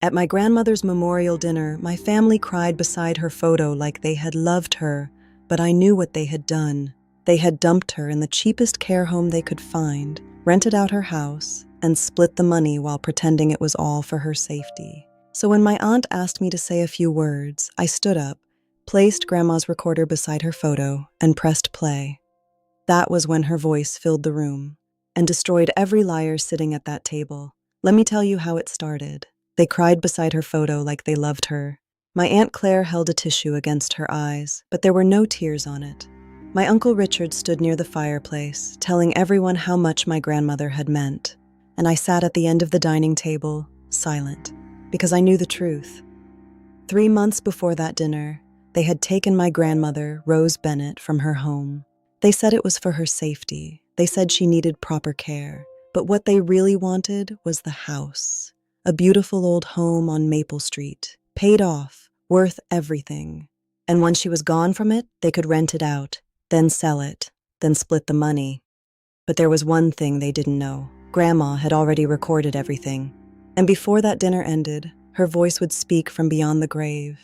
At my grandmother's memorial dinner, my family cried beside her photo like they had loved her, but I knew what they had done. They had dumped her in the cheapest care home they could find, rented out her house, and split the money while pretending it was all for her safety. So when my aunt asked me to say a few words, I stood up, placed Grandma's recorder beside her photo, and pressed play. That was when her voice filled the room and destroyed every liar sitting at that table. Let me tell you how it started. They cried beside her photo like they loved her. My Aunt Claire held a tissue against her eyes, but there were no tears on it. My Uncle Richard stood near the fireplace, telling everyone how much my grandmother had meant. And I sat at the end of the dining table, silent, because I knew the truth. 3 months before that dinner, they had taken my grandmother, Rose Bennett, from her home. They said it was for her safety. They said she needed proper care. But what they really wanted was the house. A beautiful old home on Maple Street, paid off, worth everything. And when she was gone from it, they could rent it out, then sell it, then split the money. But there was one thing they didn't know. Grandma had already recorded everything. And before that dinner ended, her voice would speak from beyond the grave.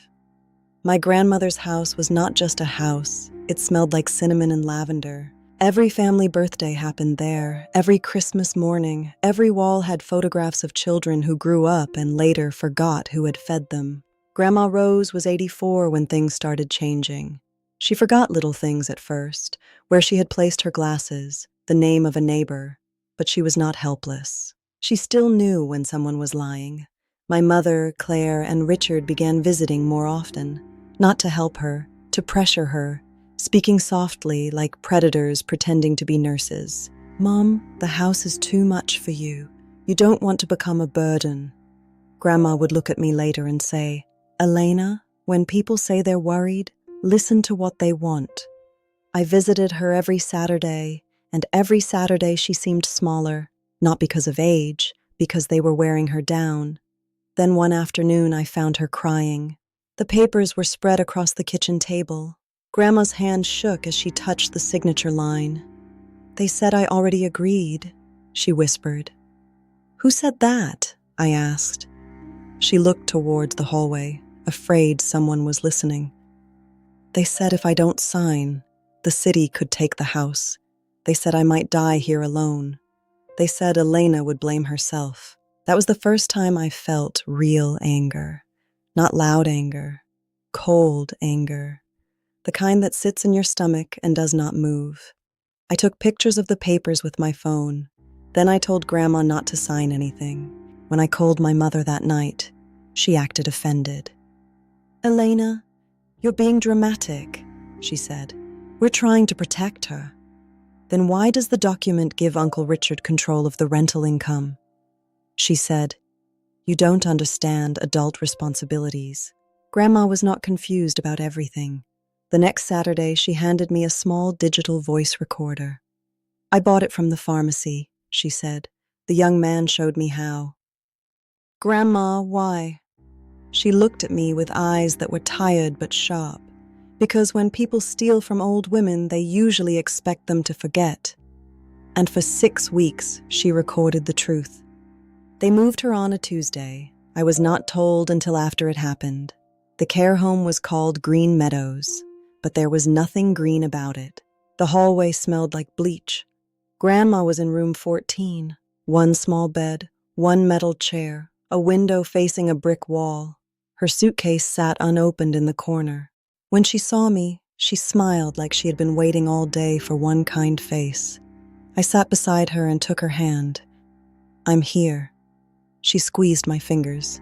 My grandmother's house was not just a house. It smelled like cinnamon and lavender. Every family birthday happened there. Every Christmas morning, every wall had photographs of children who grew up and later forgot who had fed them. Grandma Rose was 84 when things started changing. She forgot little things at first, where she had placed her glasses, the name of a neighbor, but she was not helpless. She still knew when someone was lying. My mother, Claire, and Richard began visiting more often, not to help her, to pressure her, speaking softly like predators pretending to be nurses. "Mom, the house is too much for you. You don't want to become a burden." Grandma would look at me later and say, "Elena, when people say they're worried, listen to what they want." I visited her every Saturday, and every Saturday she seemed smaller, not because of age, because they were wearing her down. Then one afternoon I found her crying. The papers were spread across the kitchen table. Grandma's hand shook as she touched the signature line. "They said I already agreed," she whispered. "Who said that?" I asked. She looked towards the hallway, afraid someone was listening. "They said if I don't sign, the city could take the house. They said I might die here alone. They said Elena would blame herself." That was the first time I felt real anger. Not loud anger, cold anger. The kind that sits in your stomach and does not move. I took pictures of the papers with my phone. Then I told Grandma not to sign anything. When I called my mother that night, she acted offended. "Elena, you're being dramatic," she said. "We're trying to protect her." "Then why does the document give Uncle Richard control of the rental income?" She said, "You don't understand adult responsibilities." Grandma was not confused about everything. The next Saturday, she handed me a small digital voice recorder. "I bought it from the pharmacy," she said. "The young man showed me how." "Grandma, why?" She looked at me with eyes that were tired but sharp. Because when people steal from old women, they usually expect them to forget. And for 6 weeks, she recorded the truth. They moved her on a Tuesday. I was not told until after it happened. The care home was called Green Meadows, but there was nothing green about it. The hallway smelled like bleach. Grandma was in room 14, one small bed, one metal chair, a window facing a brick wall. Her suitcase sat unopened in the corner. When she saw me, she smiled like she had been waiting all day for one kind face. I sat beside her and took her hand. "I'm here." She squeezed my fingers.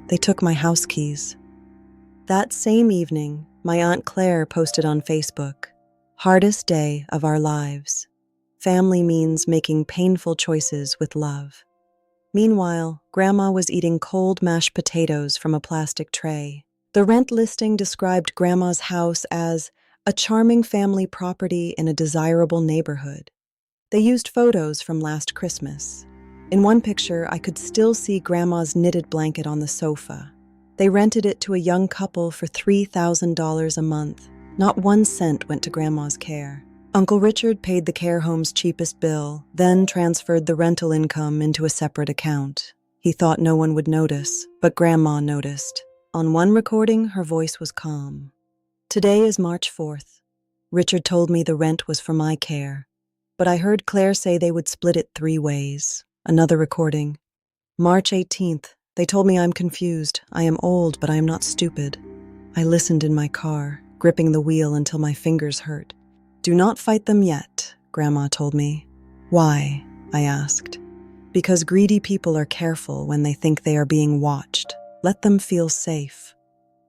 "They took my house keys." That same evening, my Aunt Claire posted on Facebook, "Hardest day of our lives. Family means making painful choices with love." Meanwhile, Grandma was eating cold mashed potatoes from a plastic tray. The rent listing described Grandma's house as a charming family property in a desirable neighborhood. They used photos from last Christmas. In one picture, I could still see Grandma's knitted blanket on the sofa. They rented it to a young couple for $3,000 a month. Not 1 cent went to Grandma's care. Uncle Richard paid the care home's cheapest bill, then transferred the rental income into a separate account. He thought no one would notice, but Grandma noticed. On one recording, her voice was calm. Today is March 4th. Richard told me the rent was for my care, but I heard Claire say they would split it 3 ways. Another recording. March 18th. They told me I'm confused. I am old, but I am not stupid. I listened in my car, gripping the wheel until my fingers hurt. Do not fight them yet, Grandma told me. Why? I asked. Because greedy people are careful when they think they are being watched. Let them feel safe.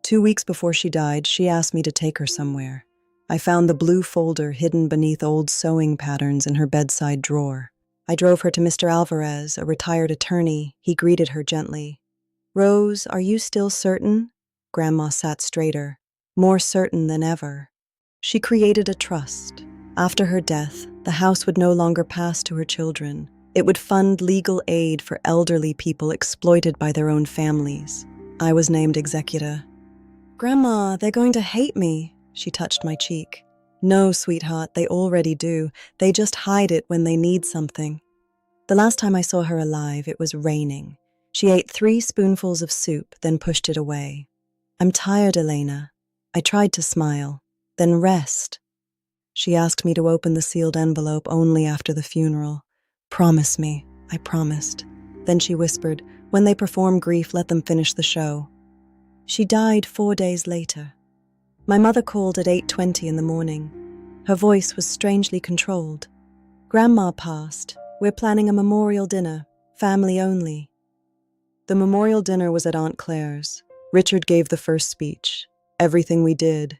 2 weeks before she died, she asked me to take her somewhere. I found the blue folder hidden beneath old sewing patterns in her bedside drawer. I drove her to Mr. Alvarez, a retired attorney. He greeted her gently. Rose, are you still certain? Grandma sat straighter, more certain than ever. She created a trust. After her death, the house would no longer pass to her children. It would fund legal aid for elderly people exploited by their own families. I was named executor. Grandma, they're going to hate me. She touched my cheek. No, sweetheart, they already do. They just hide it when they need something. The last time I saw her alive, it was raining. She ate 3 spoonfuls of soup, then pushed it away. I'm tired, Elena. I tried to smile. Then rest. She asked me to open the sealed envelope only after the funeral. Promise me, I promised. Then she whispered, when they perform grief, let them finish the show. She died 4 days later. My mother called at 8:20 in the morning. Her voice was strangely controlled. Grandma passed. We're planning a memorial dinner, family only. The memorial dinner was at Aunt Claire's. Richard gave the first speech. Everything we did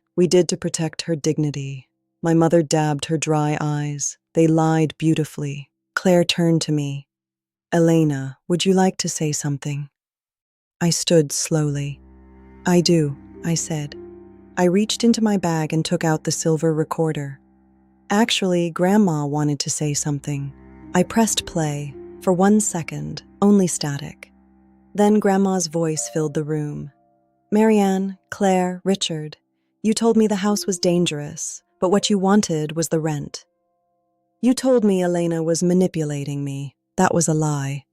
to protect her dignity. My mother dabbed her dry eyes. They lied beautifully. Claire turned to me. Elena, would you like to say something? I stood slowly. I do, I said. I reached into my bag and took out the silver recorder. Actually, Grandma wanted to say something. I pressed play. For 1 second, only static. Then Grandma's voice filled the room. Marianne, Claire, Richard, you told me the house was dangerous, but what you wanted was the rent. You told me Elena was manipulating me. That was a lie.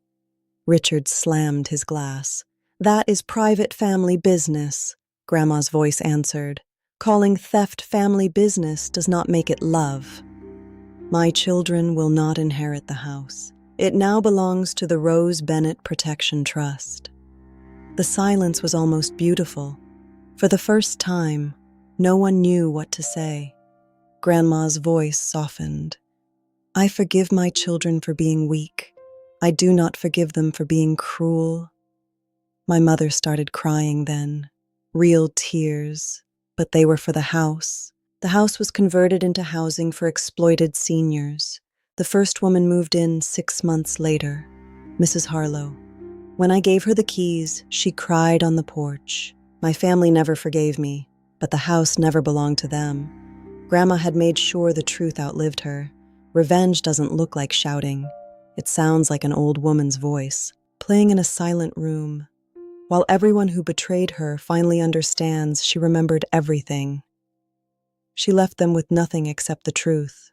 Richard slammed his glass. That is private family business, Grandma's voice answered. Calling theft family business does not make it love. My children will not inherit the house. It now belongs to the Rose Bennett Protection Trust. The silence was almost beautiful. For the first time, no one knew what to say. Grandma's voice softened. I forgive my children for being weak. I do not forgive them for being cruel. My mother started crying then. Real tears, but they were for the house. The house was converted into housing for exploited seniors. The first woman moved in 6 months later, Mrs. Harlow. When I gave her the keys, she cried on the porch. My family never forgave me, but the house never belonged to them. Grandma had made sure the truth outlived her. Revenge doesn't look like shouting. It sounds like an old woman's voice, playing in a silent room. While everyone who betrayed her finally understands, she remembered everything. She left them with nothing except the truth.